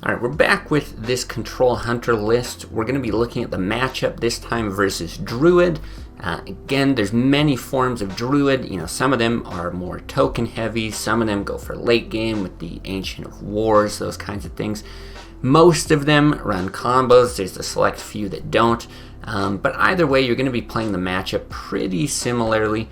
Alright, we're back with this Control Hunter list. We're going to be looking at the matchup this time versus Druid. Again, there's many forms of Druid. Some of them are more token heavy, some of them go for late game with the Ancient of Wars, those kinds of things. Most of them run combos, there's a select few that don't. But either way, you're going to be playing the matchup pretty similarly.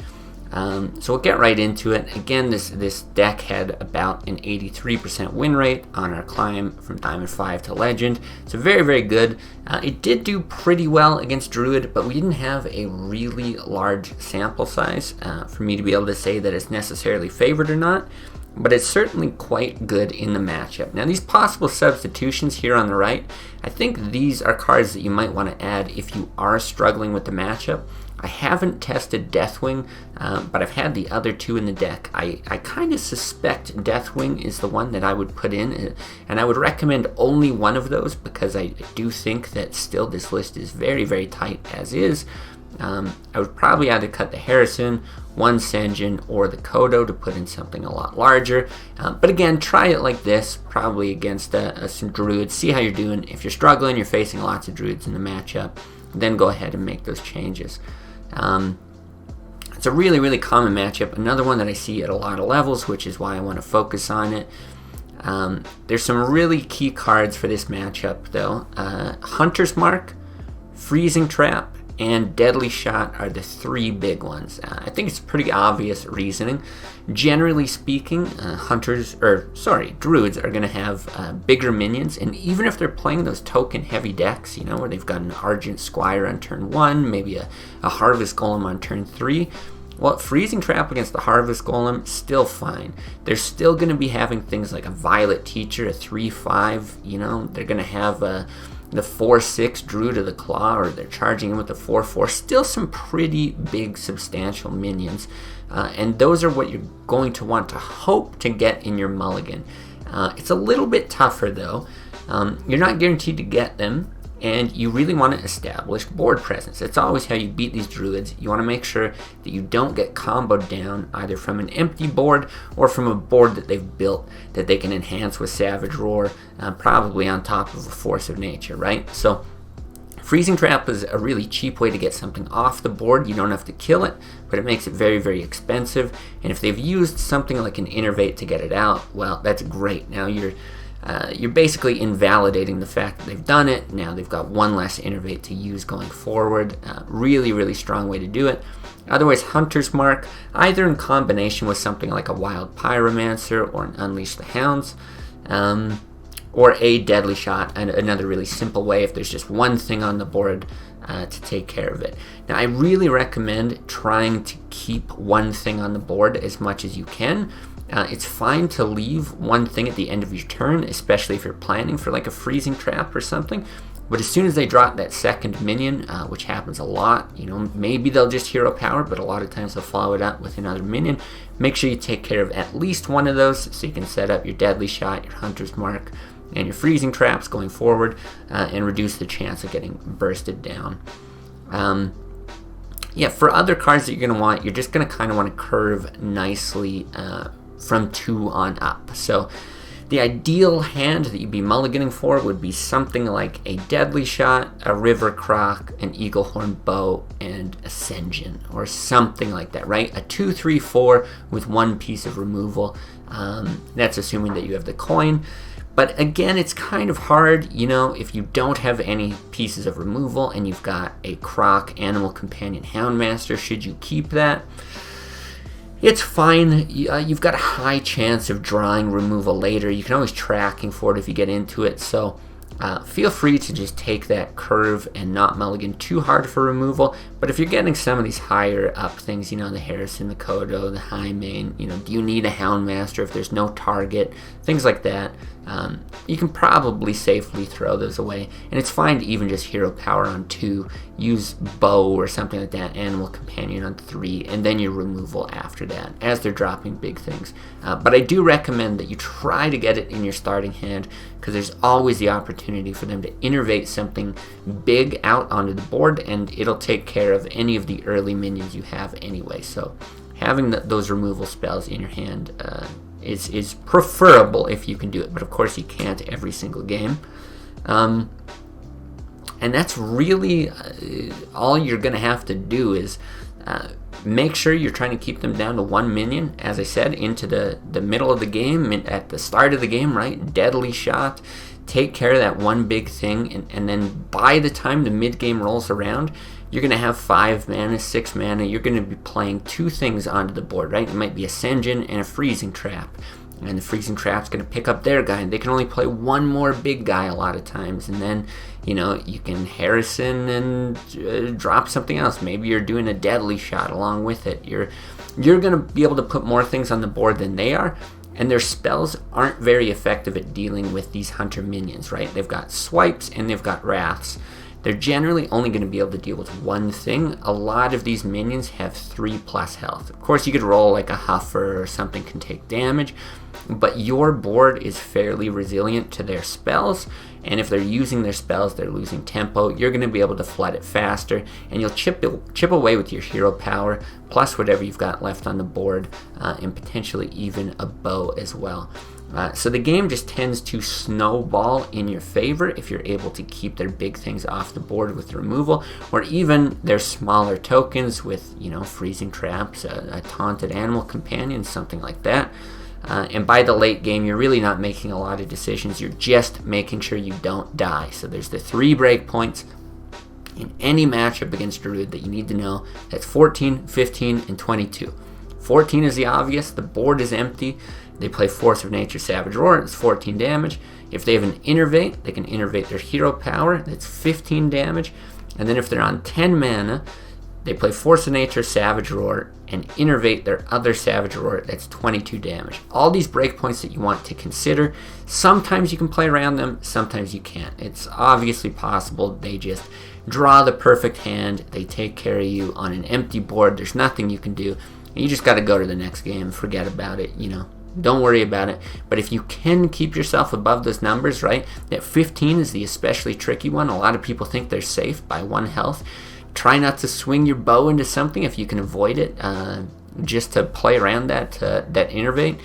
So we'll get right into it. Again, this deck had about an 83% win rate on our climb from Diamond 5 to Legend. So very, very good. It did do pretty well against Druid, but we didn't have a really large sample size for me to be able to say that it's necessarily favored or not. But it's certainly quite good in the matchup. Now, these possible substitutions here on the right, I think these are cards that you might want to add if you are struggling with the matchup. I haven't tested Deathwing, but I've had the other two in the deck. I kind of suspect Deathwing is the one that I would put in, and I would recommend only one of those because I do think that still this list is very, very tight as is. I would probably either cut the Harrison, one Senjin, or the Kodo to put in something a lot larger. But again, try it like this, probably against some Druids. See how you're doing. If you're struggling, you're facing lots of Druids in the matchup, then go ahead and make those changes. It's a really, really common matchup. Another one that I see at a lot of levels, which is why I want to focus on it. There's some really key cards for this matchup, though. Hunter's Mark, Freezing Trap, and Deadly Shot are the three big ones. I think it's pretty obvious reasoning. Generally speaking, Druids are going to have bigger minions, and even if they're playing those token-heavy decks, where they've got an Argent Squire on turn 1, maybe a Harvest Golem on turn 3, well, Freezing Trap against the Harvest Golem, still fine. They're still going to be having things like a Violet Teacher, a 3/5, they're going to have the 4/6 Druid of the Claw, or they're charging in with the 4/4. Still some pretty big, substantial minions. And those are what you're going to want to hope to get in your mulligan. It's a little bit tougher, though. You're not guaranteed to get them, and you really want to establish board presence. It's always how you beat these Druids. You want to make sure that you don't get comboed down either from an empty board or from a board that they've built that they can enhance with Savage Roar, probably on top of a Force of Nature, right? So Freezing Trap is a really cheap way to get something off the board. You don't have to kill it, but it makes it very, very expensive. And if they've used something like an Innervate to get it out, well, that's great. Now you're basically invalidating the fact that they've done it. Now they've got one less Innervate to use going forward. Really, really strong way to do it. Otherwise, Hunter's Mark, either in combination with something like a Wild Pyromancer or an Unleash the Hounds, or a Deadly Shot, and another really simple way if there's just one thing on the board to take care of it. Now, I really recommend trying to keep one thing on the board as much as you can. It's fine to leave one thing at the end of your turn, especially if you're planning for like a Freezing Trap or something. But as soon as they drop that second minion, which happens a lot, maybe they'll just hero power, but a lot of times they'll follow it up with another minion. Make sure you take care of at least one of those so you can set up your Deadly Shot, your Hunter's Mark, and your Freezing Traps going forward, and reduce the chance of getting bursted down. For other cards that you're going to want, you're just going to kind of want to curve nicely from 2 on up. So the ideal hand that you'd be mulliganing for would be something like a Deadly Shot, a River Croc, an Eaglehorn Bow, and a Senjin, or something like that, right? A 2/3/4 with one piece of removal. That's assuming that you have the coin. But again, it's kind of hard, if you don't have any pieces of removal and you've got a Croc, Animal Companion, Houndmaster, should you keep that? It's fine. You've got a high chance of drawing removal later. You can always tracking for it if you get into it. So feel free to just take that curve and not mulligan too hard for removal. But if you're getting some of these higher up things, the Harrison, the Kodo, the High Main, do you need a Houndmaster if there's no target? Things like that. You can probably safely throw those away. And it's fine to even just hero power on 2, use Bow or something like that, Animal Companion on 3, and then your removal after that, as they're dropping big things. But I do recommend that you try to get it in your starting hand, because there's always the opportunity for them to innervate something big out onto the board, and it'll take care of any of the early minions you have anyway. So having those removal spells in your hand is preferable if you can do it, but of course you can't every single game. And that's really all you're going to have to do is make sure you're trying to keep them down to 1 minion, as I said, into the middle of the game, at the start of the game, right? Deadly shot. Take care of that one big thing, and then by the time the mid-game rolls around, you're going to have 5 mana, 6 mana. You're going to be playing 2 things onto the board, right? It might be a Sen'jin and a Freezing Trap. And the Freezing Trap's going to pick up their guy, and they can only play one more big guy a lot of times. And then, you know, you can Harrison and drop something else. Maybe you're doing a Deadly Shot along with it. You're going to be able to put more things on the board than they are. And their spells aren't very effective at dealing with these Hunter minions, right? They've got Swipes and they've got Wraths. They're generally only going to be able to deal with one thing. A lot of these minions have 3+ health. Of course, you could roll like a Huffer or something can take damage, but your board is fairly resilient to their spells, and if they're using their spells, they're losing tempo. You're going to be able to flood it faster, and you'll chip away with your hero power, plus whatever you've got left on the board, and potentially even a bow as well. So the game just tends to snowball in your favor if you're able to keep their big things off the board with removal, or even their smaller tokens with, you know, Freezing Traps, a Taunted Animal Companion, something like that. And by the late game, you're really not making a lot of decisions. You're just making sure you don't die. So there's the 3 breakpoints in any matchup against Druid that you need to know. That's 14, 15, and 22. 14 is the obvious. The board is empty. They play Force of Nature, Savage Roar. It's 14 damage. If they have an Innervate, they can Innervate their hero power. That's 15 damage. And then if they're on 10 mana, they play Force of Nature, Savage Roar, and Innervate their other Savage Roar. That's 22 damage. All these breakpoints that you want to consider. Sometimes you can play around them, sometimes you can't. It's obviously possible. They just draw the perfect hand. They take care of you on an empty board. There's nothing you can do. You just got to go to the next game. Forget about it, you know. Don't worry about it. But if you can keep yourself above those numbers, right? That 15 is the especially tricky one. A lot of people think they're safe by 1 health. Try not to swing your bow into something if you can avoid it, just to play around that Innervate.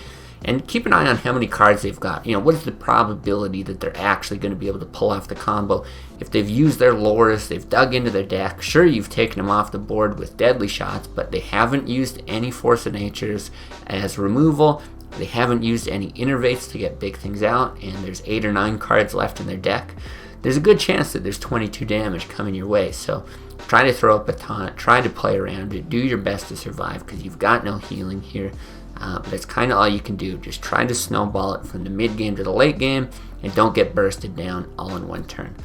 And keep an eye on how many cards they've got. You know, what is the probability that they're actually going to be able to pull off the combo? If they've used their lures, they've dug into their deck, sure, you've taken them off the board with Deadly Shots, but they haven't used any Force of Natures as removal. They haven't used any Innervates to get big things out, and there's 8 or 9 cards left in their deck. There's a good chance that there's 22 damage coming your way, so try to throw up a taunt, try to play around it, do your best to survive, because you've got no healing here. But that's kind of all you can do. Just try to snowball it from the mid game to the late game, and don't get bursted down all in one turn.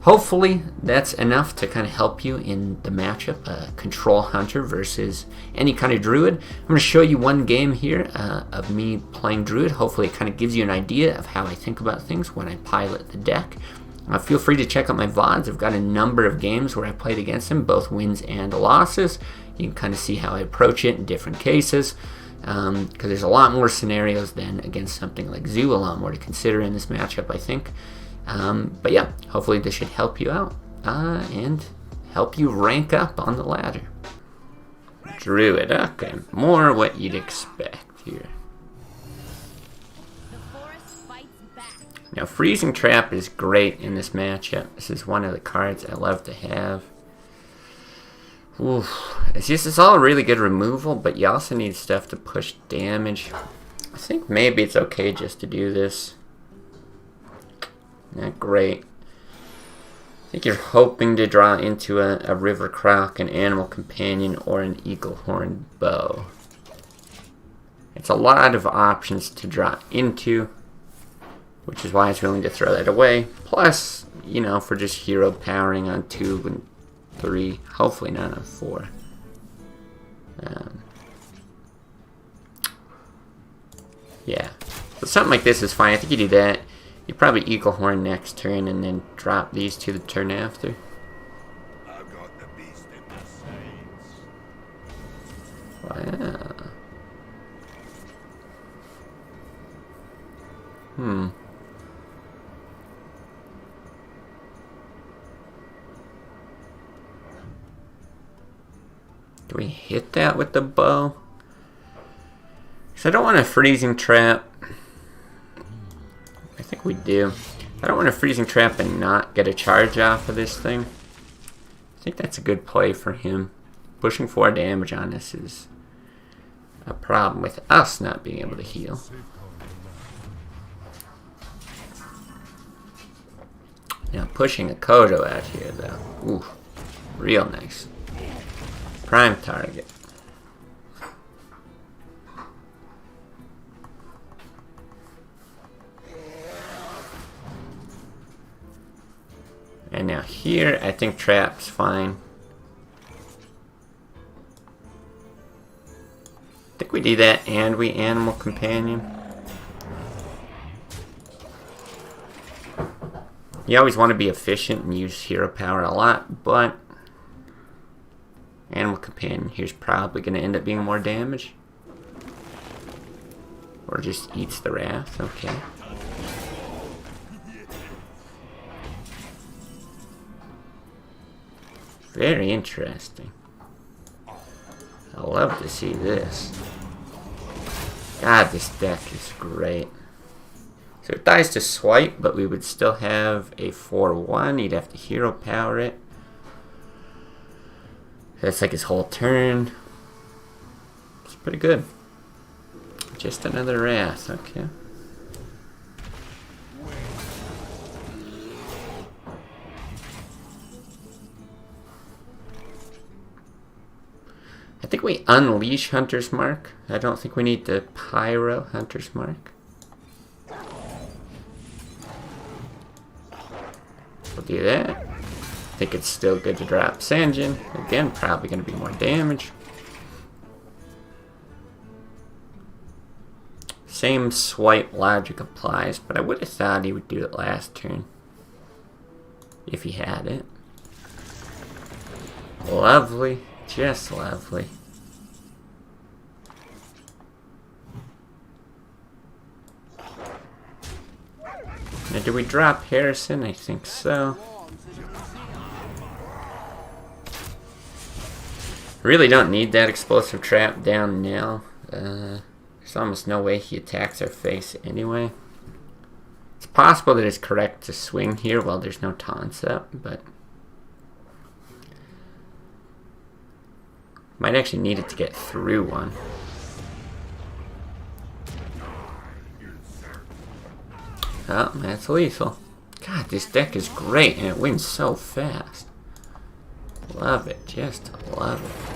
Hopefully that's enough to kind of help you in the matchup, Control Hunter versus any kind of Druid. I'm going to show you one game here of me playing Druid. Hopefully it kind of gives you an idea of how I think about things when I pilot the deck. Feel free to check out my VODs. I've got a number of games where I played against him, both wins and losses. You can kind of see how I approach it in different cases, because there's a lot more scenarios than against something like Zoo, a lot more to consider in this matchup, I think. But yeah, hopefully this should help you out and help you rank up on the ladder. Druid, okay, more what you'd expect here. Now, Freezing Trap is great in this matchup. This is one of the cards I love to have. Oof. It's all really good removal, but you also need stuff to push damage. I think maybe it's okay just to do this. Not great. I think you're hoping to draw into a River Croc, an Animal Companion, or an Eagle Horn Bow. It's a lot of options to draw into, which is why I was willing to throw that away. Plus, you know, for just hero powering on 2 and 3, hopefully not on 4. Yeah, so something like this is fine. I think you do that. You probably Eagle Horn next turn and then drop these 2 the turn after. I've got the beast in my sights. Wow. Do we hit that with the bow? So I don't want a freezing trap. I think we do. I don't want a freezing trap and not get a charge off of this thing. I think that's a good play for him. Pushing 4 damage on us is a problem with us not being able to heal. Now pushing a Kodo out here though. Ooh, real nice. Prime target. And now here, I think trap's fine. I think we do that and we animal companion. You always want to be efficient and use hero power a lot, but animal companion here's probably going to end up being more damage. Or just eats the wrath, okay. Very interesting. I love to see this. God, this deck is great. So it dies to swipe, but we would still have a 4/1. He'd have to hero power it. That's like his whole turn. It's pretty good. Just another wrath, okay. I think we unleash Hunter's Mark. I don't think we need to pyro Hunter's Mark. We'll do that. I think it's still good to drop Sanjin. Again, probably going to be more damage. Same swipe logic applies, but I would have thought he would do it last turn. If he had it. Lovely. Just lovely. Now, do we drop Harrison? I think so. Really don't need that explosive trap down now. There's almost no way he attacks our face anyway. It's possible that it's correct to swing here while there's no taunts up, but might actually need it to get through one. Oh, that's lethal. God, this deck is great and it wins so fast. Love it, just love it.